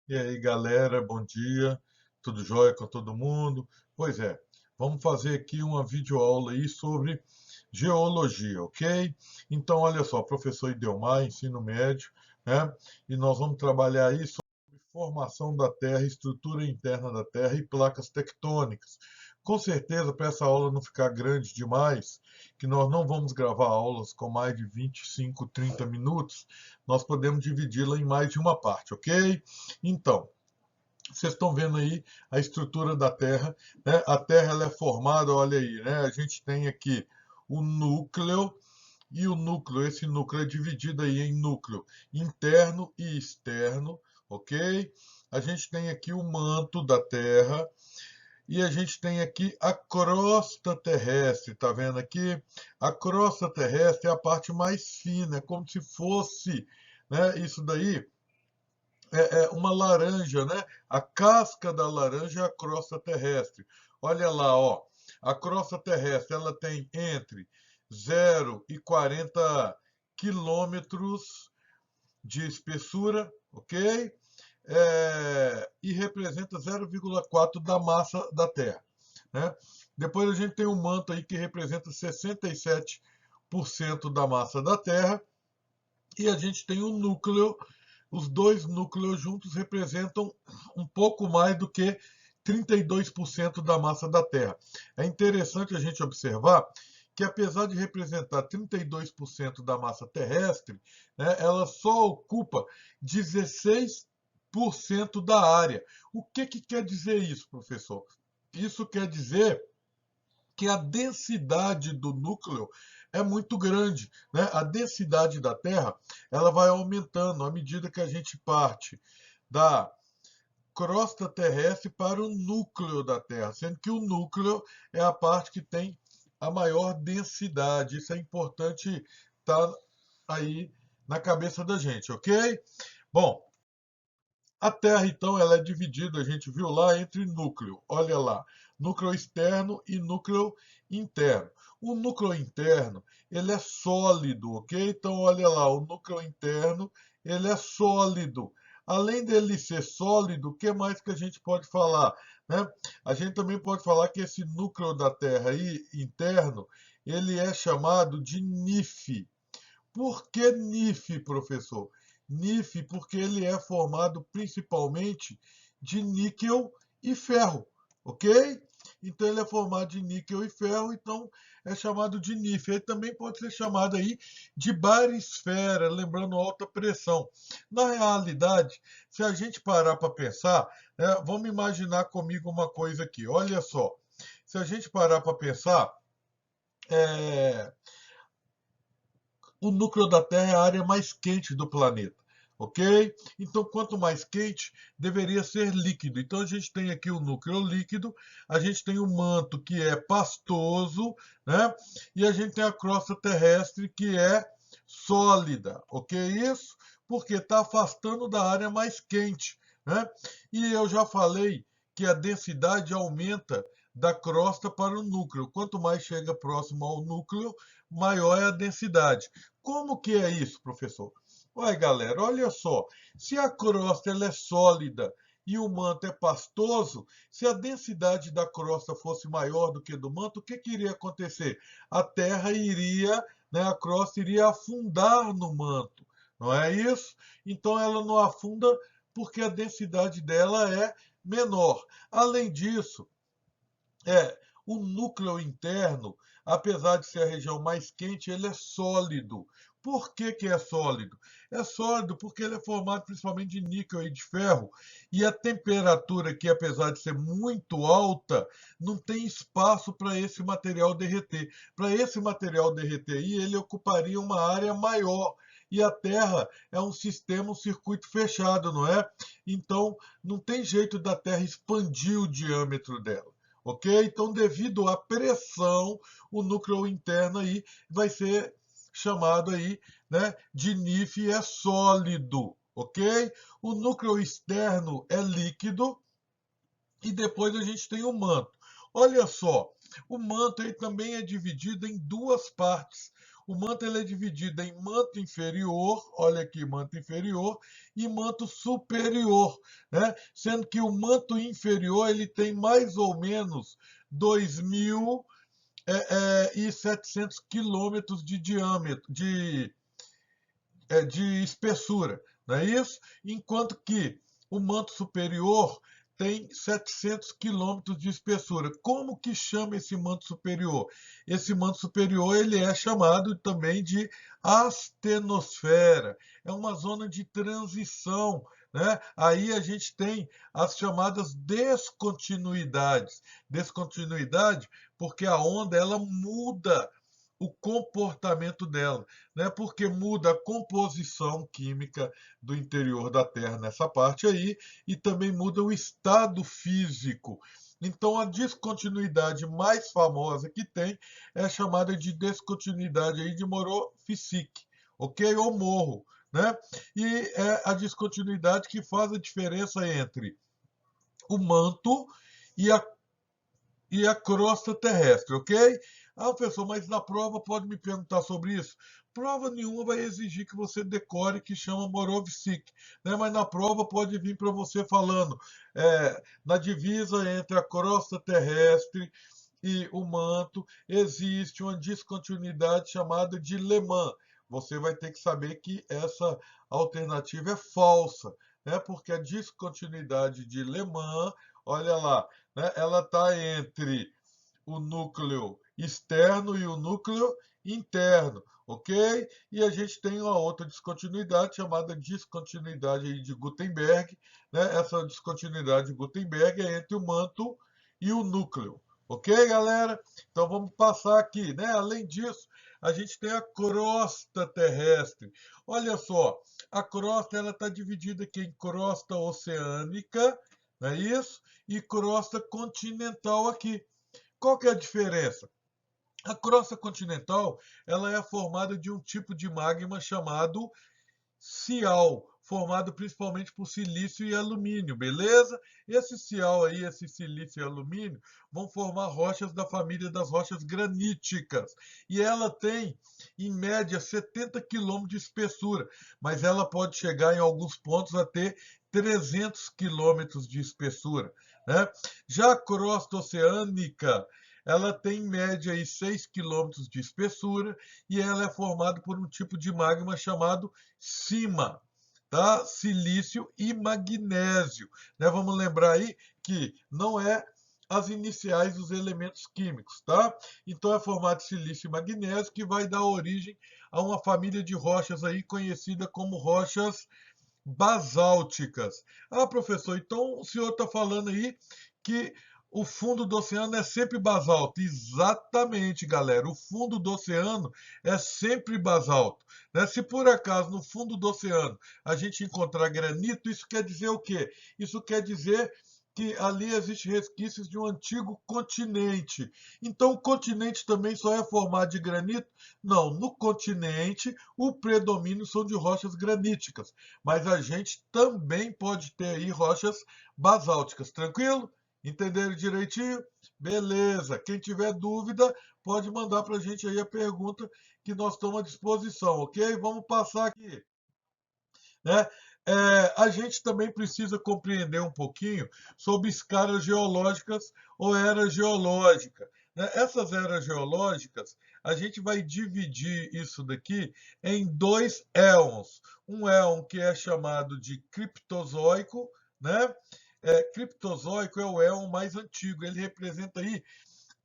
E aí, galera, bom dia. Tudo jóia com todo mundo? Pois é, vamos fazer aqui uma videoaula aí sobre geologia, ok? Então, olha só, professor Idelmar, ensino médio, né? E nós vamos trabalhar aí sobre formação da Terra, estrutura interna da Terra e placas tectônicas. Com certeza, para essa aula não ficar grande demais, que nós não vamos gravar aulas com mais de 25, 30 minutos, nós podemos dividi-la em mais de uma parte, ok? Então, vocês estão vendo aí a estrutura da Terra, né? A Terra ela é formada, olha aí, né? A gente tem aqui o núcleo e o núcleo, esse núcleo é dividido aí em núcleo interno e externo, ok? A gente tem aqui o manto da Terra e a gente tem aqui a crosta terrestre, tá vendo aqui? A crosta terrestre é a parte mais fina, é como se fosse, né? Isso daí é uma laranja, né? A casca da laranja é a crosta terrestre. Olha lá, ó. A crosta terrestre ela tem entre 0 e 40 quilômetros de espessura, ok? E representa 0,4 da massa da Terra, né? Depois a gente tem um manto aí que representa 67% da massa da Terra e a gente tem um núcleo, os dois núcleos juntos representam um pouco mais do que 32% da massa da Terra. É interessante a gente observar que, apesar de representar 32% da massa terrestre, né, ela só ocupa 16% da área. O que quer dizer isso, professor? Isso quer dizer que a densidade do núcleo é muito grande, né? A densidade da Terra ela vai aumentando à medida que a gente parte da crosta terrestre para o núcleo da Terra, sendo que o núcleo é a parte que tem a maior densidade. Isso é importante estar aí na cabeça da gente, ok? Bom, a Terra, então, ela é dividida, a gente viu lá, entre núcleo. Olha lá, núcleo externo e núcleo interno. O núcleo interno, ele é sólido, ok? Então, olha lá, o núcleo interno, ele é sólido. Além dele ser sólido, o que mais que a gente pode falar, né? A gente também pode falar que esse núcleo da Terra aí, interno, ele é chamado de NIF. Por que NIF, professor? NIF porque ele é formado principalmente de níquel e ferro, ok? Então ele é formado de níquel e ferro, então é chamado de NIF. Ele também pode ser chamado aí de barisfera, lembrando alta pressão. Na realidade, se a gente parar para pensar, né, vamos imaginar comigo uma coisa aqui. Olha só, se a gente parar para pensar, é, o núcleo da Terra é a área mais quente do planeta, ok? Então, quanto mais quente, deveria ser líquido. Então, a gente tem aqui o núcleo líquido, a gente tem o manto, que é pastoso, né? E a gente tem a crosta terrestre, que é sólida, ok? Isso porque está afastando da área mais quente, né? E eu já falei que a densidade aumenta da crosta para o núcleo. Quanto mais chega próximo ao núcleo, maior é a densidade. Como que é isso, professor? Olha, galera, olha só. Se a crosta ela é sólida e o manto é pastoso, se a densidade da crosta fosse maior do que do manto, o que, que iria acontecer? A terra iria, né, a crosta iria afundar no manto, não é isso? Então ela não afunda porque a densidade dela é menor. Além disso, o núcleo interno, apesar de ser a região mais quente, ele é sólido. Por que que é sólido? É sólido porque ele é formado principalmente de níquel e de ferro, e a temperatura aqui, apesar de ser muito alta, não tem espaço para esse material derreter. Para esse material derreter aí, ele ocuparia uma área maior. E a Terra é um sistema, um circuito fechado, não é? Então, não tem jeito da Terra expandir o diâmetro dela. Ok? Então, devido à pressão, o núcleo interno aí vai ser chamado aí, né, de NIF é sólido, ok? O núcleo externo é líquido e depois a gente tem o manto. Olha só, o manto aí também é dividido em duas partes. O manto ele é dividido em manto inferior, olha aqui, manto inferior, e manto superior, né? Sendo que o manto inferior ele tem mais ou menos 2.700 quilômetros de diâmetro, de espessura, não é isso? Enquanto que o manto superior tem 700 quilômetros de espessura. Como que chama esse manto superior? Esse manto superior ele é chamado também de astenosfera. É uma zona de transição, né? Aí a gente tem as chamadas descontinuidades. Descontinuidade porque a onda ela muda o comportamento dela, né? Porque muda a composição química do interior da Terra nessa parte aí e também muda o estado físico. Então, a descontinuidade mais famosa que tem é chamada de descontinuidade aí de Morozov, ok? Ou morro, né? E é a descontinuidade que faz a diferença entre o manto e a crosta terrestre, ok? Ah, professor, mas na prova pode me perguntar sobre isso? Prova nenhuma vai exigir que você decore que chama Morovsik, né? Mas na prova pode vir para você falando na divisa entre a crosta terrestre e o manto existe uma descontinuidade chamada de Le Mans. Você vai ter que saber que essa alternativa é falsa, né? Porque a descontinuidade de Le Mans, olha lá, né? Ela está entre o núcleo externo e o núcleo interno, ok? E a gente tem uma outra descontinuidade chamada descontinuidade de Gutenberg, né? Essa descontinuidade de Gutenberg é entre o manto e o núcleo, ok, galera? Então vamos passar aqui, né? Além disso, a gente tem a crosta terrestre. Olha só, a crosta ela está dividida aqui em crosta oceânica, não é isso? E crosta continental aqui. Qual que é a diferença? A crosta continental ela é formada de um tipo de magma chamado cial, formado principalmente por silício e alumínio, beleza? Esse cial aí, esse silício e alumínio, vão formar rochas da família das rochas graníticas. E ela tem, em média, 70 quilômetros de espessura, mas ela pode chegar em alguns pontos a ter 300 quilômetros de espessura, né? Já a crosta oceânica, ela tem em média aí 6 quilômetros de espessura e ela é formada por um tipo de magma chamado cima, tá? Silício e magnésio, né? Vamos lembrar aí que não é as iniciais dos elementos químicos, tá? Então é formado de silício e magnésio que vai dar origem a uma família de rochas aí conhecida como rochas basálticas. Ah, professor, então o senhor está falando aí que o fundo do oceano é sempre basalto. Exatamente, galera. O fundo do oceano é sempre basalto, né? Se por acaso no fundo do oceano a gente encontrar granito, isso quer dizer o quê? Isso quer dizer que ali existem resquícios de um antigo continente. Então, o continente também só é formado de granito? Não, no continente o predomínio são de rochas graníticas, mas a gente também pode ter aí rochas basálticas, tranquilo? Entenderam direitinho? Beleza. Quem tiver dúvida, pode mandar para a gente aí a pergunta que nós estamos à disposição, ok? Vamos passar aqui, né? A gente também precisa compreender um pouquinho sobre escalas geológicas ou era geológica, né? Essas eras geológicas, a gente vai dividir isso daqui em dois éons. Um éon que é chamado de criptozoico, né? Criptozoico é o éon mais antigo, ele representa aí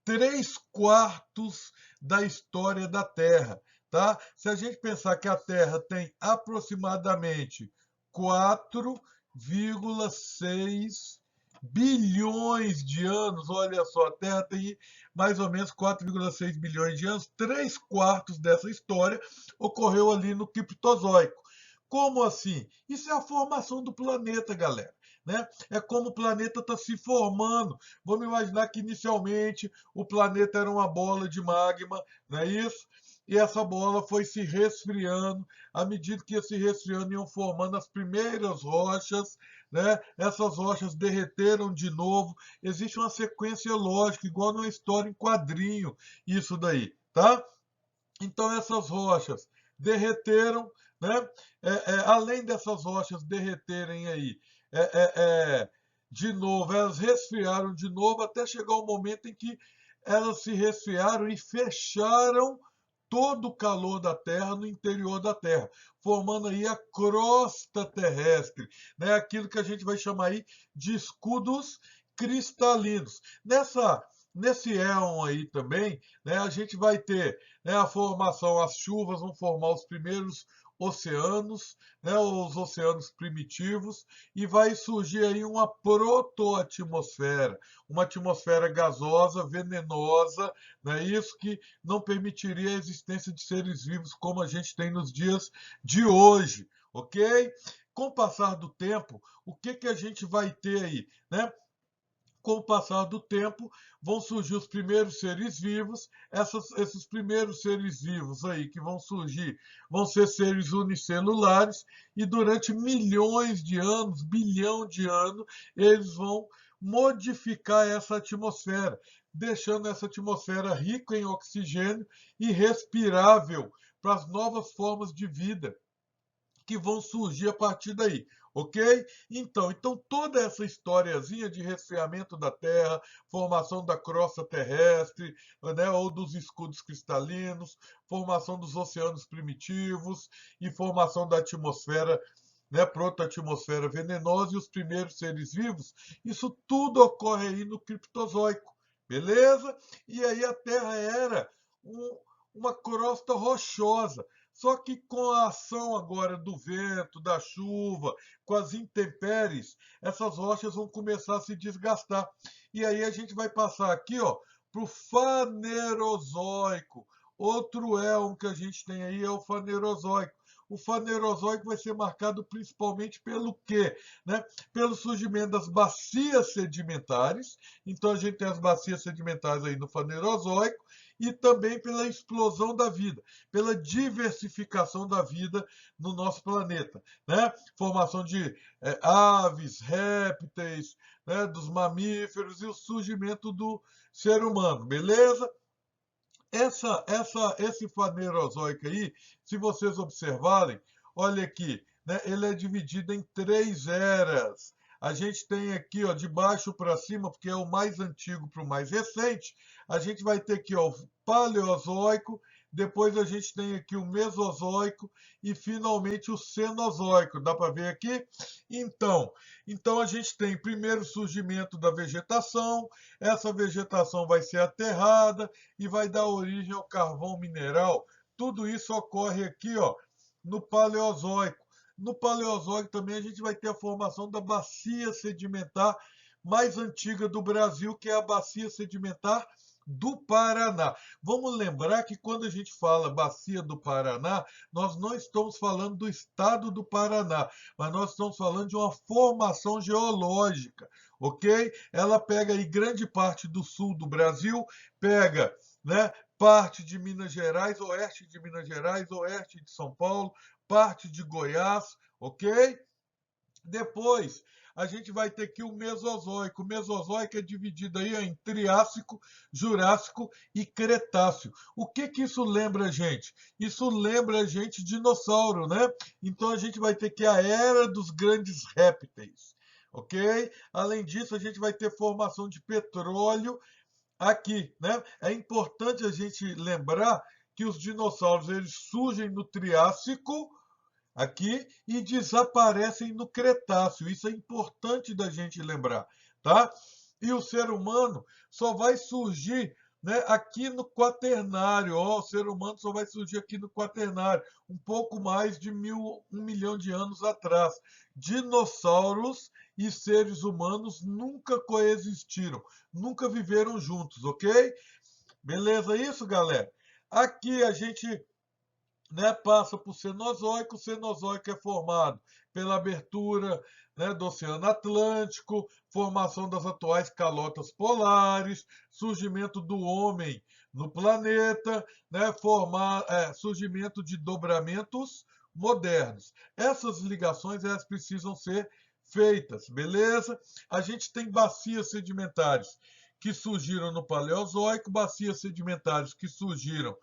3/4 da história da Terra, tá? Se a gente pensar que a Terra tem aproximadamente 4,6 bilhões de anos, olha só, a Terra tem mais ou menos 4,6 bilhões de anos, 3/4 dessa história ocorreu ali no Criptozoico. Como assim? Isso é a formação do planeta, galera. Né? É como o planeta está se formando. Vamos imaginar que inicialmente o planeta era uma bola de magma, não é isso? E essa bola foi se resfriando, à medida que ia se resfriando, iam formando as primeiras rochas, né? Essas rochas derreteram de novo. Existe uma sequência lógica, igual numa história em quadrinho, isso daí, tá? Então, essas rochas derreteram, né? Além dessas rochas derreterem aí, é, é, é, de novo, elas resfriaram de novo até chegar o momento em que elas se resfriaram e fecharam todo o calor da Terra no interior da Terra, formando aí a crosta terrestre, né? Aquilo que a gente vai chamar aí de escudos cristalinos. Nesse éon aí também, né, a gente vai ter, né, a formação, as chuvas vão formar os primeiros oceanos, né, os oceanos primitivos, e vai surgir aí uma protoatmosfera, uma atmosfera gasosa, venenosa, né, isso que não permitiria a existência de seres vivos como a gente tem nos dias de hoje, ok? Com o passar do tempo, o que que a gente vai ter aí, né? Com o passar do tempo, vão surgir os primeiros seres vivos. Esses primeiros seres vivos aí que vão surgir vão ser seres unicelulares e durante milhões de anos, bilhão de anos, eles vão modificar essa atmosfera, deixando essa atmosfera rica em oxigênio e respirável para as novas formas de vida que vão surgir a partir daí, ok? Então toda essa historiazinha de resfriamento da Terra, formação da crosta terrestre, né, ou dos escudos cristalinos, formação dos oceanos primitivos e formação da atmosfera, né, protoatmosfera venenosa e os primeiros seres vivos, isso tudo ocorre aí no Criptozoico, beleza? E aí a Terra era uma crosta rochosa. Só que com a ação agora do vento, da chuva, com as intempéries, essas rochas vão começar a se desgastar. E aí a gente vai passar aqui, ó, para o Fanerozoico. Outro éon que a gente tem aí é o Fanerozoico. O Fanerozoico vai ser marcado principalmente pelo quê? Né? Pelo surgimento das bacias sedimentares. Então a gente tem as bacias sedimentares aí no Fanerozoico e também pela explosão da vida, pela diversificação da vida no nosso planeta, né? Formação de aves, répteis, né? Dos mamíferos e o surgimento do ser humano, beleza? Esse Fanerozoico aí, se vocês observarem, olha aqui, né, ele é dividido em três eras. A gente tem aqui, ó, de baixo para cima, porque é o mais antigo para o mais recente, a gente vai ter aqui, ó, o Paleozoico, depois a gente tem aqui o Mesozoico e finalmente o Cenozoico. Dá para ver aqui? Então, então a gente tem primeiro surgimento da vegetação, essa vegetação vai ser aterrada, e vai dar origem ao carvão mineral. Tudo isso ocorre aqui, ó, no Paleozoico. No Paleozoico também a gente vai ter a formação da bacia sedimentar mais antiga do Brasil, que é a bacia sedimentar do Paraná. Vamos lembrar que quando a gente fala bacia do Paraná, nós não estamos falando do estado do Paraná, mas nós estamos falando de uma formação geológica, ok? Ela pega aí grande parte do sul do Brasil, pega, né, parte de Minas Gerais, oeste de São Paulo, parte de Goiás, ok? Depois, a gente vai ter aqui o Mesozoico. O Mesozoico é dividido aí em Triássico, Jurássico e Cretáceo. O que que isso lembra a gente? Isso lembra a gente dinossauro, né? Então a gente vai ter que a era dos grandes répteis, ok? Além disso, a gente vai ter formação de petróleo aqui, né? É importante a gente lembrar que os dinossauros eles surgem no Triássico aqui e desaparecem no Cretáceo. Isso é importante da gente lembrar, tá? E o ser humano só vai surgir, né, aqui no Quaternário. Ó, o ser humano só vai surgir aqui no Quaternário, um pouco mais de 1 milhão de anos atrás. Dinossauros e seres humanos nunca coexistiram, nunca viveram juntos, ok? Beleza isso, galera? Aqui a gente, né, passa por Cenozoico. O Cenozoico é formado pela abertura, né, do Oceano Atlântico, formação das atuais calotas polares, surgimento do homem no planeta, né, surgimento de dobramentos modernos. Essas ligações elas precisam ser feitas, beleza? A gente tem bacias sedimentares que surgiram no Paleozoico, bacias sedimentares que surgiram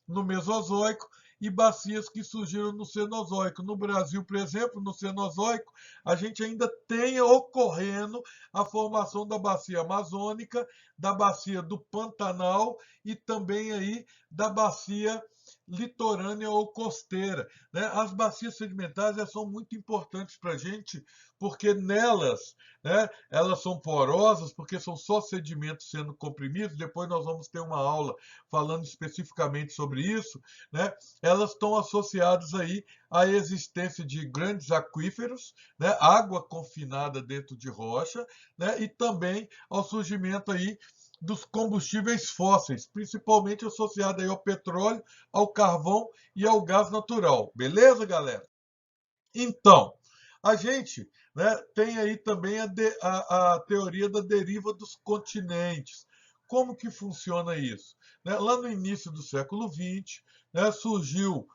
no Mesozoico e bacias que surgiram no Cenozoico. No Brasil, por exemplo, no Cenozoico, a gente ainda tem ocorrendo a formação da bacia amazônica, da bacia do Pantanal e também aí da bacia litorânea ou costeira, né? As bacias sedimentares elas são muito importantes para a gente, porque nelas, né, elas são porosas, porque são só sedimentos sendo comprimidos. Depois nós vamos ter uma aula falando especificamente sobre isso, né? Elas estão associadas aí à existência de grandes aquíferos, né? Água confinada dentro de rocha, né? E também ao surgimento aí dos combustíveis fósseis, principalmente associado aí ao petróleo, ao carvão e ao gás natural. Beleza, galera? Então, a gente, né, tem aí também a teoria da deriva dos continentes. Como que funciona isso? Né, lá no início do século XX, né, surgiu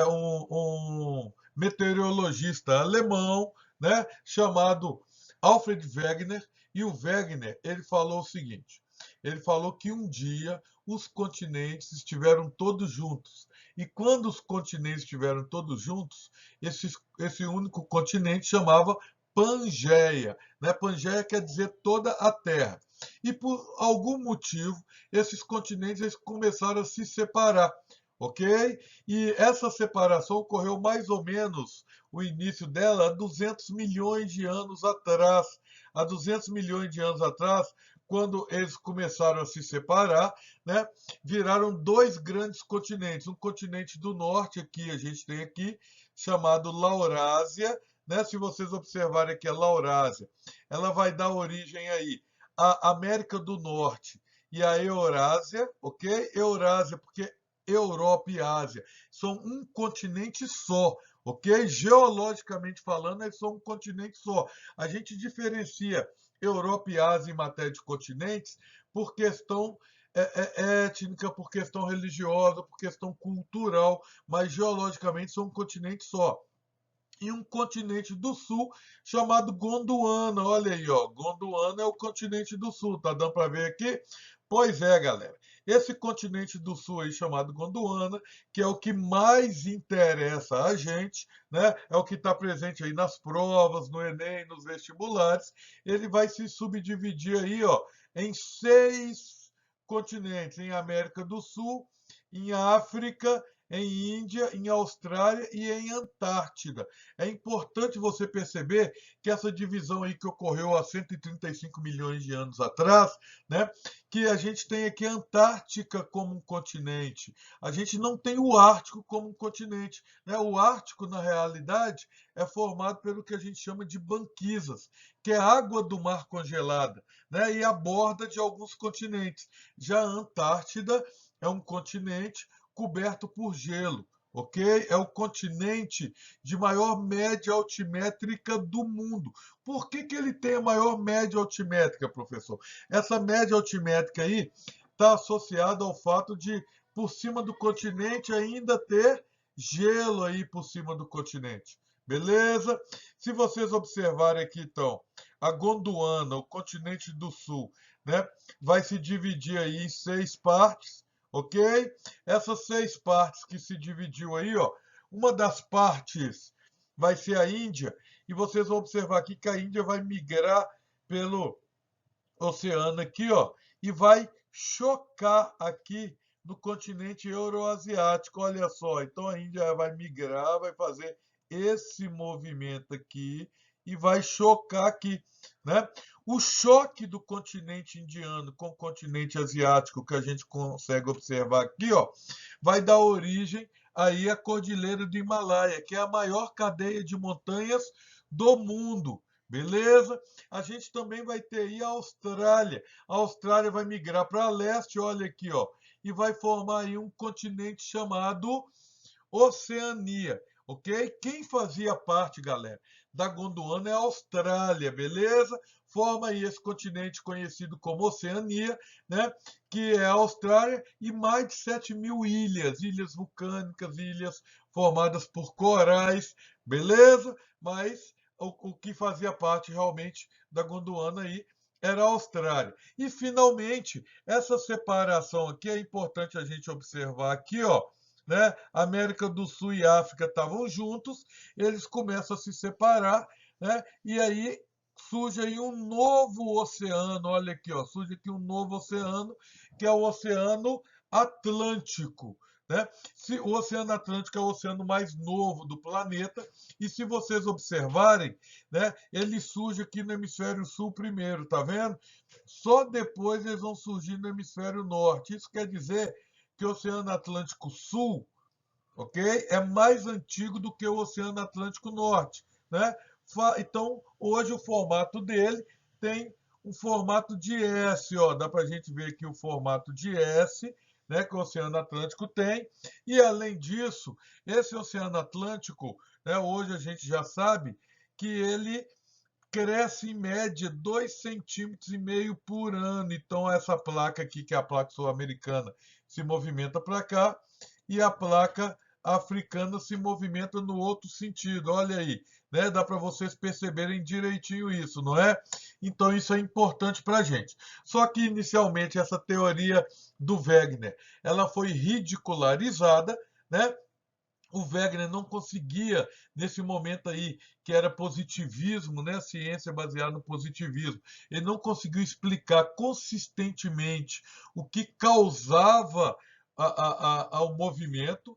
um meteorologista alemão, né, chamado Alfred Wegener, e o Wegener ele falou o seguinte: ele falou que um dia os continentes estiveram todos juntos. E quando os continentes estiveram todos juntos, esse único continente chamava Pangeia. Né? Pangeia quer dizer toda a Terra. E por algum motivo, esses continentes eles começaram a se separar. Ok? E essa separação ocorreu mais ou menos o início dela há 200 milhões de anos atrás. Há 200 milhões de anos atrás, quando eles começaram a se separar, né, viraram dois grandes continentes. Um continente do norte, aqui a gente tem aqui, chamado Laurásia, né? Se vocês observarem aqui a Laurásia, ela vai dar origem aí à América do Norte e à Eurásia, ok? Eurásia, porque Europa e Ásia são um continente só, ok? Geologicamente falando, eles são um continente só. A gente diferencia Europa e Ásia em matéria de continentes por questão étnica, por questão religiosa, por questão cultural, mas geologicamente são um continente só. E um continente do sul chamado Gondwana. Olha aí, ó. Gondwana é o continente do sul. Tá dando para ver aqui? Pois é, galera. Esse continente do sul aí chamado Gondwana, que é o que mais interessa a gente, né? É o que está presente aí nas provas, no Enem, nos vestibulares. Ele vai se subdividir aí, ó, em 6 continentes, em América do Sul, em África, em Índia, em Austrália e em Antártida. É importante você perceber que essa divisão aí que ocorreu há 135 milhões de anos atrás, né, que a gente tem aqui a Antártica como um continente. A gente não tem o Ártico como um continente. Né? O Ártico, na realidade, é formado pelo que a gente chama de banquisas, que é água do mar congelada, né, e a borda de alguns continentes. Já a Antártida é um continente coberto por gelo, ok? É o continente de maior média altimétrica do mundo. Por que ele tem a maior média altimétrica, professor? Essa média altimétrica aí está associada ao fato de, por cima do continente, ainda ter gelo aí por cima do continente. Beleza? Se vocês observarem aqui, então, a Gondwana, o continente do sul, né, vai se dividir aí em 6 partes, ok? Essas 6 partes que se dividiu aí, ó, uma das partes vai ser a Índia, e vocês vão observar aqui que a Índia vai migrar pelo oceano aqui, ó, e vai chocar aqui no continente euroasiático. Olha só, então a Índia vai migrar, vai fazer esse movimento aqui e vai chocar aqui, né? O choque do continente indiano com o continente asiático que a gente consegue observar aqui, ó, vai dar origem aí à Cordilheira do Himalaia, que é a maior cadeia de montanhas do mundo. Beleza? A gente também vai ter aí a Austrália. A Austrália vai migrar para leste, olha aqui, ó, e vai formar aí um continente chamado Oceania, ok? Quem fazia parte, galera, da Gondwana é a Austrália, beleza? Forma aí esse continente conhecido como Oceania, né? Que é a Austrália e mais de 7 mil ilhas, ilhas vulcânicas, ilhas formadas por corais, beleza? Mas o que fazia parte realmente da Gondwana aí era a Austrália. E, finalmente, essa separação aqui é importante a gente observar aqui, ó, né? América do Sul e África estavam juntos, eles começam a se separar, né? E aí surge aí um novo oceano, olha aqui, ó, surge aqui um novo oceano, que é o Oceano Atlântico, né? O Oceano Atlântico é o oceano mais novo do planeta, e se vocês observarem, né, ele surge aqui no hemisfério sul primeiro, tá vendo? Só depois eles vão surgir no hemisfério norte. Isso quer dizer que o Oceano Atlântico Sul, ok, é mais antigo do que o Oceano Atlântico Norte, né? Então, hoje o formato dele tem um formato de S, ó, dá para a gente ver aqui o formato de S, né, que o Oceano Atlântico tem. E além disso, esse Oceano Atlântico, né, hoje a gente já sabe que ele cresce em média 2,5 cm por ano. Então, essa placa aqui, que é a placa sul-americana, se movimenta para cá e a placa africana se movimenta no outro sentido. Olha aí, né? Dá para vocês perceberem direitinho isso, não é? Então, isso é importante para a gente. Só que, inicialmente, essa teoria do Wegener, ela foi ridicularizada, né? O Wegener não conseguia, nesse momento aí, que era positivismo, né, ciência baseada no positivismo, ele não conseguiu explicar consistentemente o que causava ao movimento,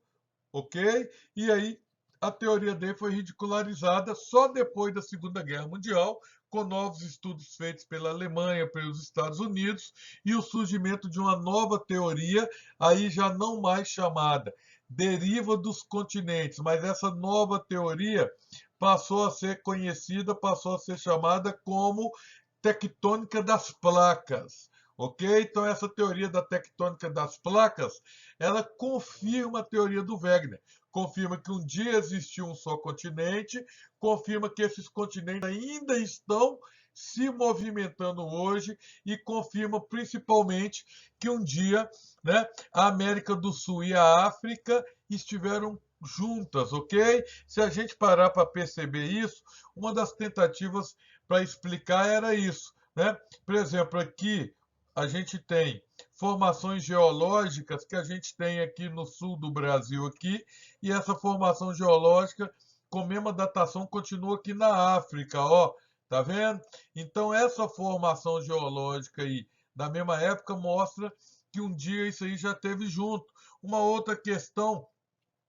ok? E aí a teoria dele foi ridicularizada só depois da Segunda Guerra Mundial, com novos estudos feitos pela Alemanha, pelos Estados Unidos, e o surgimento de uma nova teoria, aí já não mais chamada deriva dos continentes, mas essa nova teoria passou a ser conhecida, passou a ser chamada como tectônica das placas. Ok? Então, essa teoria da tectônica das placas, ela confirma a teoria do Wegener. Confirma que um dia existiu um só continente, confirma que esses continentes ainda estão se movimentando hoje e confirma principalmente que um dia, né, a América do Sul e a África estiveram juntas, ok? Se a gente parar para perceber isso, uma das tentativas para explicar era isso, né? Por exemplo, aqui a gente tem formações geológicas que a gente tem aqui no sul do Brasil aqui, e essa formação geológica com a mesma datação continua aqui na África, ó, tá vendo? Então essa formação geológica aí da mesma época mostra que um dia isso aí já teve junto. Uma outra questão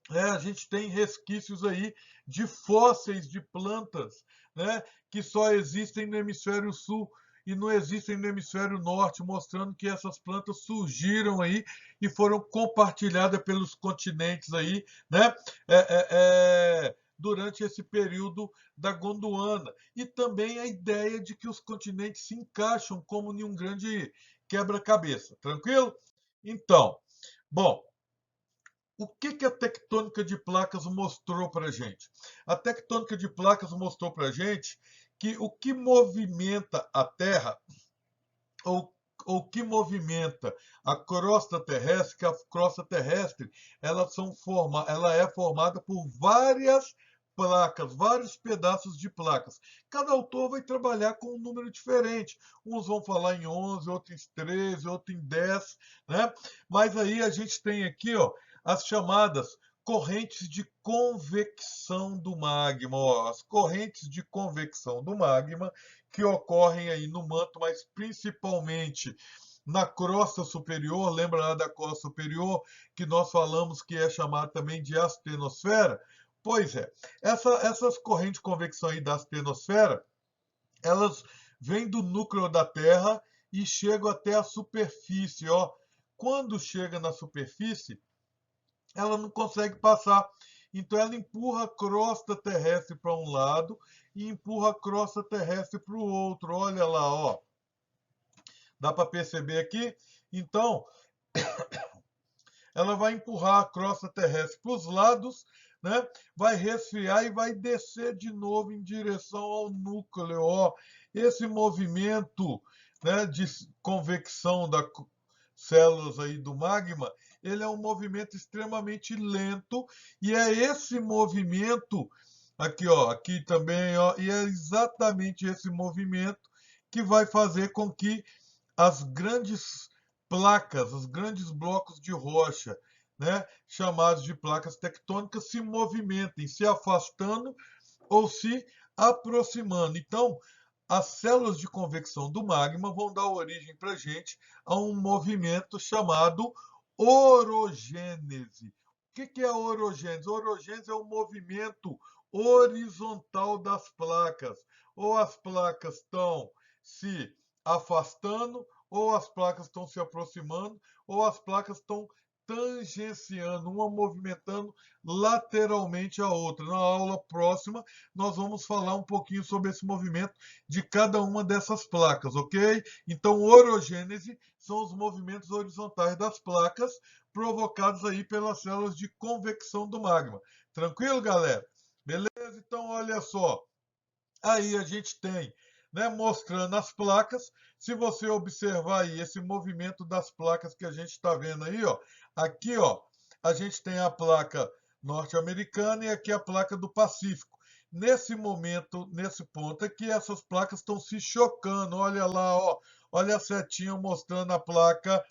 a gente tem resquícios aí de fósseis de plantas, né, que só existem no hemisfério sul e não existem no hemisfério norte, mostrando que essas plantas surgiram aí e foram compartilhadas pelos continentes aí, né, durante esse período da Gondwana. E também a ideia de que os continentes se encaixam como em um grande quebra-cabeça. Tranquilo? Então, bom, o que a tectônica de placas mostrou para a gente? A tectônica de placas mostrou para a gente que o que movimenta a Terra, ou o que movimenta a crosta terrestre, que a crosta terrestre ela é formada por várias placas, vários pedaços de placas. Cada autor vai trabalhar com um número diferente. Uns vão falar em 11, outros em 13, outros em 10, né? Mas aí a gente tem aqui, ó, as chamadas correntes de convecção do magma, ó, as correntes de convecção do magma que ocorrem aí no manto, mas principalmente na crosta superior. Lembra lá da crosta superior que nós falamos que é chamada também de astenosfera? Pois é, essas correntes de convecção aí da astenosfera, elas vêm do núcleo da Terra e chegam até a superfície, ó. Quando chega na superfície, ela não consegue passar. Então ela empurra a crosta terrestre para um lado e empurra a crosta terrestre para o outro. Olha lá, ó. Dá para perceber aqui? Então, ela vai empurrar a crosta terrestre para os lados, né? Vai resfriar e vai descer de novo em direção ao núcleo. Ó. Esse movimento, né, de convecção das células aí do magma, ele é um movimento extremamente lento, e é esse movimento aqui, ó, aqui também, ó, e é exatamente esse movimento que vai fazer com que as grandes placas, os grandes blocos de rocha, né, chamados de placas tectônicas, se movimentem, se afastando ou se aproximando. Então, as células de convecção do magma vão dar origem para a gente a um movimento chamado orogênese. O que é a orogênese? A orogênese é o movimento horizontal das placas. Ou as placas estão se afastando, ou as placas estão se aproximando, ou as placas estão tangenciando, uma movimentando lateralmente a outra. Na aula próxima, nós vamos falar um pouquinho sobre esse movimento de cada uma dessas placas, ok? Então, orogênese são os movimentos horizontais das placas provocados aí pelas células de convecção do magma. Tranquilo, galera? Beleza? Então, olha só. Aí a gente tem, né, mostrando as placas. Se você observar aí esse movimento das placas que a gente está vendo aí, ó, aqui, ó, a gente tem a placa norte-americana e aqui a placa do Pacífico. Nesse momento, nesse ponto aqui, essas placas estão se chocando. Olha lá, ó, olha a setinha mostrando a placa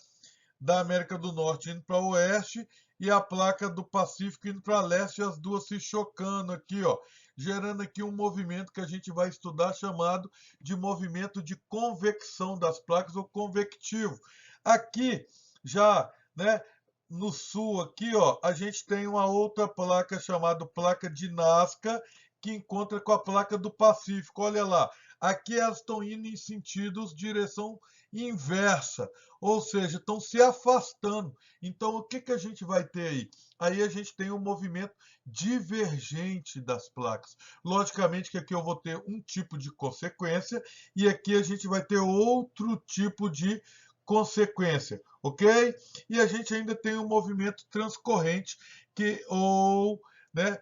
da América do Norte indo para o oeste e a placa do Pacífico indo para leste, as duas se chocando aqui, ó, gerando aqui um movimento que a gente vai estudar chamado de movimento de convecção das placas ou convectivo. Aqui já, né, no sul aqui, ó, a gente tem uma outra placa chamada placa de Nazca que encontra com a placa do Pacífico. Olha lá, aqui elas estão indo em sentidos direção inversa, ou seja, estão se afastando. Então, o que que a gente vai ter aí? Aí a gente tem um movimento divergente das placas. Logicamente que aqui eu vou ter um tipo de consequência e aqui a gente vai ter outro tipo de consequência, ok? E a gente ainda tem um movimento transcorrente que ou, né,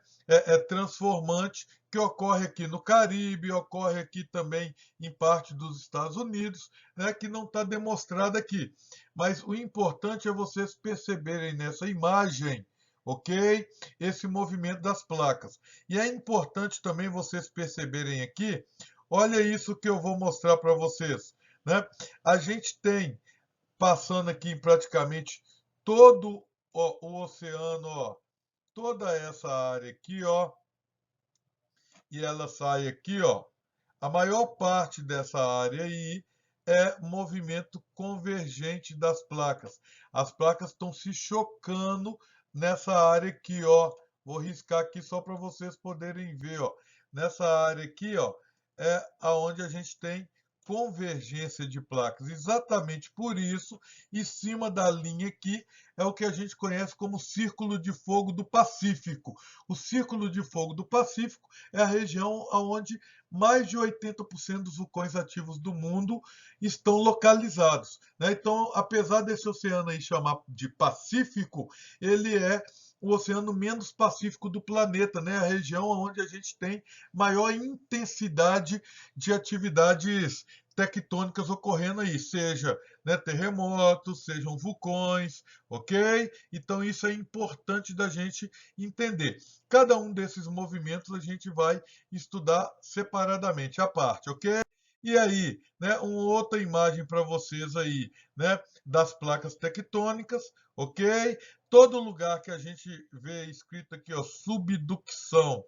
transformante que ocorre aqui no Caribe, ocorre aqui também em parte dos Estados Unidos, né, que não está demonstrado aqui. Mas o importante é vocês perceberem nessa imagem, ok? Esse movimento das placas. E é importante também vocês perceberem aqui, olha isso que eu vou mostrar para vocês, né? A gente tem, passando aqui em praticamente todo o oceano, ó, toda essa área aqui, ó, e ela sai aqui, ó. A maior parte dessa área aí é movimento convergente das placas. As placas estão se chocando nessa área aqui, ó. Vou riscar aqui só para vocês poderem ver, ó. Nessa área aqui, ó, é aonde a gente tem convergência de placas. Exatamente por isso, em cima da linha aqui, é o que a gente conhece como Círculo de Fogo do Pacífico. O Círculo de Fogo do Pacífico é a região onde mais de 80% dos vulcões ativos do mundo estão localizados, né? Então, apesar desse oceano aí chamar de Pacífico, ele é o oceano menos pacífico do planeta, né? A região onde a gente tem maior intensidade de atividades tectônicas ocorrendo aí, seja, né, terremotos, sejam vulcões, ok? Então isso é importante da gente entender. Cada um desses movimentos a gente vai estudar separadamente, à parte, ok? E aí, né, uma outra imagem para vocês aí, né, das placas tectônicas, ok? Todo lugar que a gente vê escrito aqui, ó, subducção,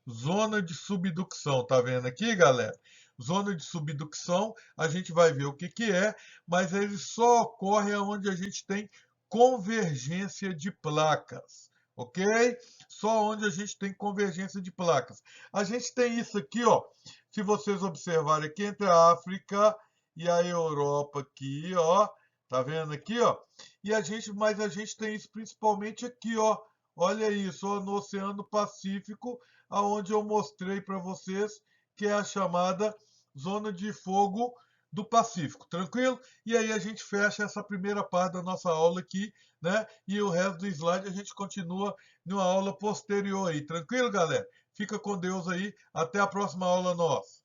zona de subducção, tá vendo aqui, galera? Zona de subducção, a gente vai ver o que que é, mas ele só ocorre onde a gente tem convergência de placas, ok? Só onde a gente tem convergência de placas. A gente tem isso aqui, ó. Se vocês observarem aqui entre a África e a Europa aqui, ó, tá vendo aqui, ó? Mas a gente tem isso principalmente aqui, ó. Olha isso, ó, no Oceano Pacífico, aonde eu mostrei para vocês que é a chamada Zona de Fogo do Pacífico, tranquilo? E aí a gente fecha essa primeira parte da nossa aula aqui, né? E o resto do slide a gente continua numa aula posterior aí, tranquilo, galera? Fica com Deus aí, até a próxima aula nossa.